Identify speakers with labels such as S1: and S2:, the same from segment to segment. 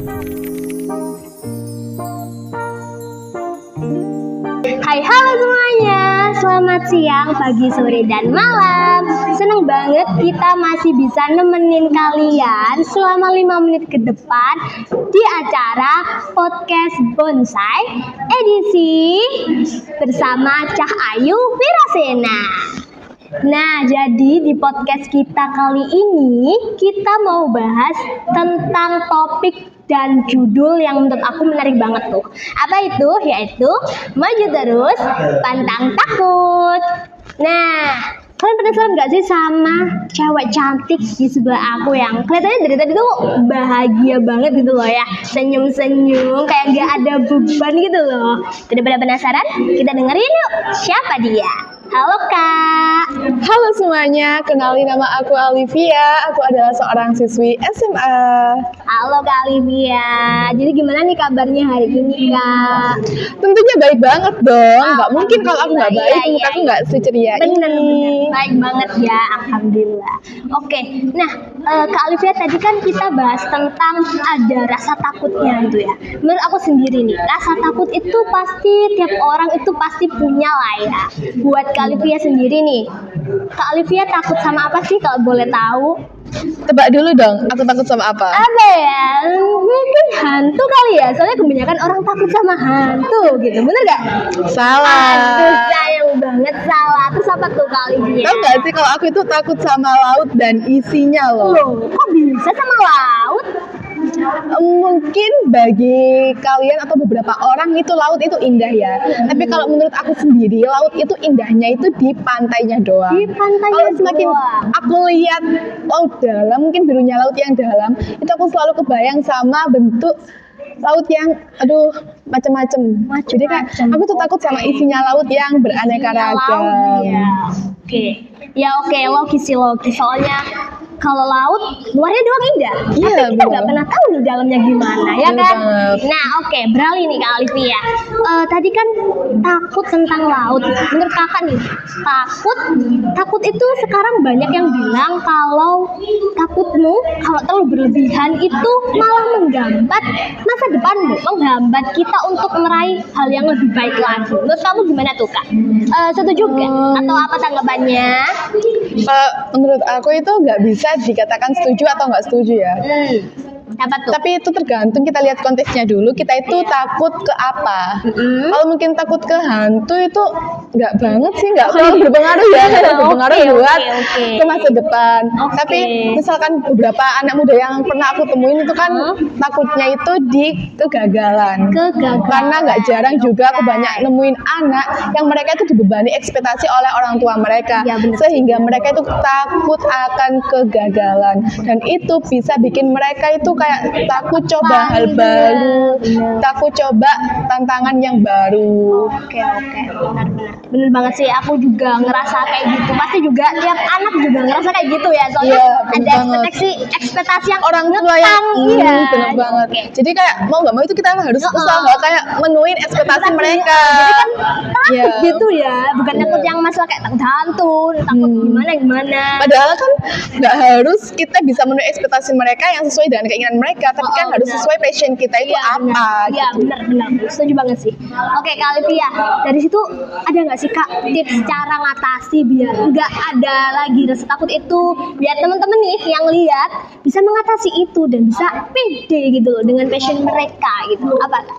S1: Hai, halo semuanya. Selamat siang, pagi, sore, dan malam. Seneng banget kita masih bisa nemenin kalian selama 5 menit ke depan di acara Podcast Bonsai edisi bersama Cah Ayu Wirasena. Nah, jadi di podcast kita kali ini kita mau bahas tentang topik dan judul yang menurut aku menarik banget tuh. Apa itu? Yaitu maju terus, pantang takut. Nah, kalian penasaran gak sih sama cewek cantik di sebelah aku yang kelihatannya dari tadi tuh bahagia banget gitu loh ya, senyum-senyum kayak gak ada beban gitu loh. Udah pada penasaran? Kita dengerin yuk, siapa dia? Halo Kak.
S2: Halo semuanya, kenalin nama aku Alivia. Aku adalah seorang siswi SMA.
S1: Halo Kak Olivia. Jadi gimana nih kabarnya hari ini Kak?
S2: Tentunya baik banget dong. Gak mungkin kalau aku gak baik,
S1: Iya,
S2: muka aku gak seceria
S1: bener,
S2: ini.
S1: baik banget ya, alhamdulillah. Oke, nah Kak Olivia tadi kan kita bahas tentang ada rasa takutnya gitu ya. Menurut aku sendiri nih, rasa takut itu pasti tiap orang itu pasti punya lah ya. Buat Kak Olivia sendiri nih, Kak Olivia takut sama apa sih kalau boleh tahu?
S2: Tebak dulu dong, aku takut sama apa?
S1: Apa ya? Mungkin hantu kali ya. Soalnya kebanyakan orang takut sama hantu gitu. Bener gak? Aduh,
S2: Salah.
S1: sayang banget salah. Terus apa tuh kali dia?
S2: Tahu gak sih kalau aku itu takut sama laut dan isinya loh.
S1: Loh, kok bisa sama laut?
S2: Mungkin bagi kalian atau beberapa orang itu laut itu indah ya. Tapi kalau menurut aku sendiri, laut itu indahnya itu di pantainya doang.
S1: Di pantainya
S2: Kalau semakin
S1: doang.
S2: aku lihat laut dalam, mungkin birunya laut yang dalam, itu aku selalu kebayang sama bentuk laut yang macam-macam. Jadi kayak aku tuh takut sama isinya laut yang beraneka ragam.
S1: Ya. Oke, logis sih logis. Soalnya kalau laut luarnya doang indah,
S2: Iya,
S1: tapi kita
S2: bener.
S1: nggak pernah tahu nih dalamnya gimana, ya
S2: Bener
S1: kan?
S2: banget.
S1: Nah, oke, beralih nih Kak Olivia. Tadi kan takut tentang laut. Menurut kakak nih, takut itu sekarang banyak yang bilang kalau takutmu kalau terlalu berlebihan itu malah menghambat masa depanmu, menghambat kita untuk meraih hal yang lebih baik lagi. Menurut kamu gimana tuh Kak? Setuju gak? Atau apa tanggapannya?
S2: Kalau menurut aku itu nggak bisa dikatakan setuju atau nggak setuju ya.
S1: Apa tuh?
S2: Tapi itu tergantung, kita lihat konteksnya dulu. Kita itu takut ke apa? Kalau mungkin takut ke hantu itu nggak banget sih, nggak terlalu berpengaruh ya, nggak terlalu berpengaruh buat ke masa depan. Tapi misalkan beberapa anak muda yang pernah aku temuin itu kan takutnya itu di kegagalan. Karena nggak jarang juga aku banyak nemuin anak yang mereka itu dibebani ekspektasi oleh orang tua mereka,
S1: Ya, bener.
S2: sehingga mereka itu takut akan kegagalan, dan itu bisa bikin mereka itu kayak takut coba hal baru, takut coba tantangan yang baru.
S1: Oke, benar banget sih. Aku juga ngerasa kayak gitu. Pasti juga tiap anak juga ngerasa kayak gitu ya. Soalnya
S2: Iya, bener
S1: ada
S2: banget.
S1: ekspektasi yang
S2: Orang tua yang bener banget. Jadi kayak mau nggak mau itu kita harus usaha kayak menuhin ekspektasi mereka.
S1: Jadi kan takut
S2: Iya.
S1: gitu ya. Bukan takut yang masalah kayak takut hantu, takut gimana.
S2: Padahal kan nggak harus kita bisa menuhi ekspektasi mereka yang sesuai dengan keinginan mereka, tapi kan harus
S1: benar.
S2: sesuai passion kita itu apa.
S1: Iya,
S2: gitu.
S1: benar. Setuju banget sih. Oke, Kak Olivia, dari situ ada nggak sih Kak tips cara ngatasi biar nggak ada lagi rasa takut itu, biar teman-teman nih yang lihat bisa mengatasi itu dan bisa pede gitu loh dengan passion mereka gitu. Apa Kak?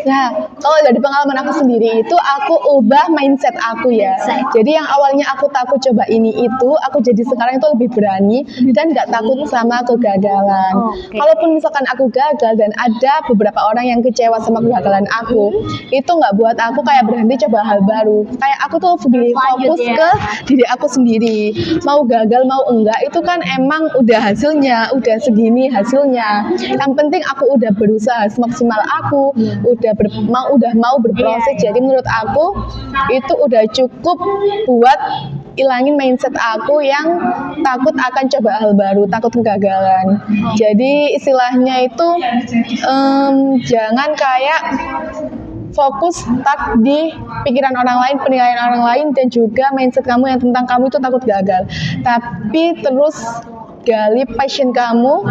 S2: Nah, kalau dari pengalaman aku sendiri itu aku ubah mindset aku ya. Jadi yang awalnya aku takut coba ini itu, aku jadi sekarang itu lebih berani dan nggak takut sama kegagalan. Kalaupun misalkan aku gagal dan ada beberapa orang yang kecewa sama kegagalan aku, itu nggak buat aku kayak berhenti coba hal baru. Kayak aku tuh lebih fokus ke diri aku sendiri. Mau gagal mau enggak itu kan emang udah hasilnya, udah segini hasilnya. Yang penting aku udah berusaha semaksimal aku, udah mau berproses. Jadi menurut aku itu udah cukup buat ilangin mindset aku yang takut akan coba hal baru, takut kegagalan. Jadi istilahnya itu jangan kayak fokus stuck di pikiran orang lain, penilaian orang lain, dan juga mindset kamu yang tentang kamu itu takut gagal. Tapi terus gali passion kamu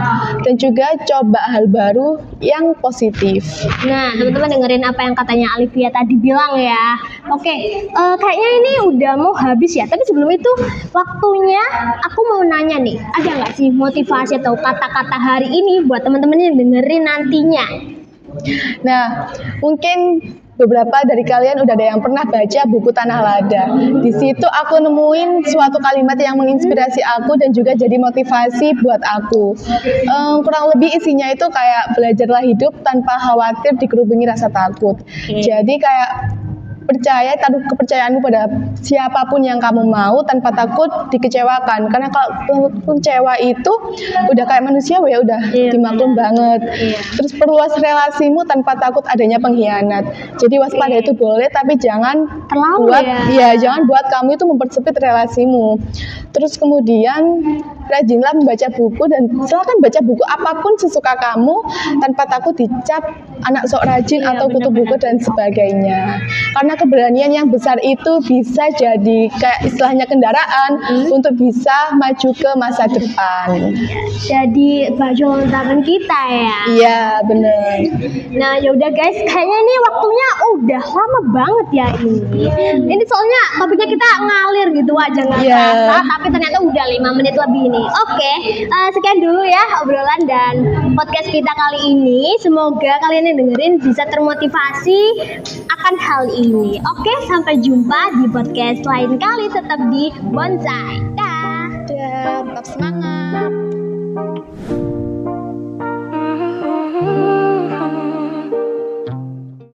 S2: dan juga coba hal baru yang positif.
S1: Nah, teman-teman dengerin apa yang katanya Alivia tadi bilang ya. Oke, kayaknya ini udah mau habis ya. Tapi sebelum itu, waktunya aku mau nanya nih, ada nggak sih motivasi atau kata-kata hari ini buat teman-teman yang dengerin nantinya?
S2: Nah, mungkin beberapa dari kalian udah ada yang pernah baca buku Tanah Lada. Di situ aku nemuin suatu kalimat yang menginspirasi aku dan juga jadi motivasi buat aku. Kurang lebih isinya itu kayak belajarlah hidup tanpa khawatir dikerubungi rasa takut. Jadi kayak percaya, taruh kepercayaanmu pada siapapun yang kamu mau tanpa takut dikecewakan. Karena kalau kecewa itu udah kayak manusia ya udah dimaklum banget. Terus perluas relasimu tanpa takut adanya pengkhianat. Jadi waspada itu boleh, tapi jangan
S1: Terlalu
S2: buat jangan buat kamu itu mempersempit relasimu. Terus kemudian rajinlah membaca buku dan silakan baca buku apapun sesuka kamu tanpa takut dicap anak sok rajin atau kutu buku dan sebagainya. Karena keberanian yang besar itu bisa jadi kayak istilahnya kendaraan untuk bisa maju ke masa depan.
S1: Jadi baju lontaran kita ya.
S2: Iya, bener.
S1: Nah, yaudah guys, kayaknya ini waktunya udah lama banget ya ini. Ini soalnya topiknya kita ngalir gitu aja nggak terasa, tapi ternyata udah 5 menit lebih nih. Oke, sekian dulu ya obrolan dan podcast kita kali ini. Semoga kalian yang dengerin bisa termotivasi akan hal ini. Oke, sampai jumpa di podcast lain kali. Tetap di Bonsai. Dah.
S2: Tetap semangat.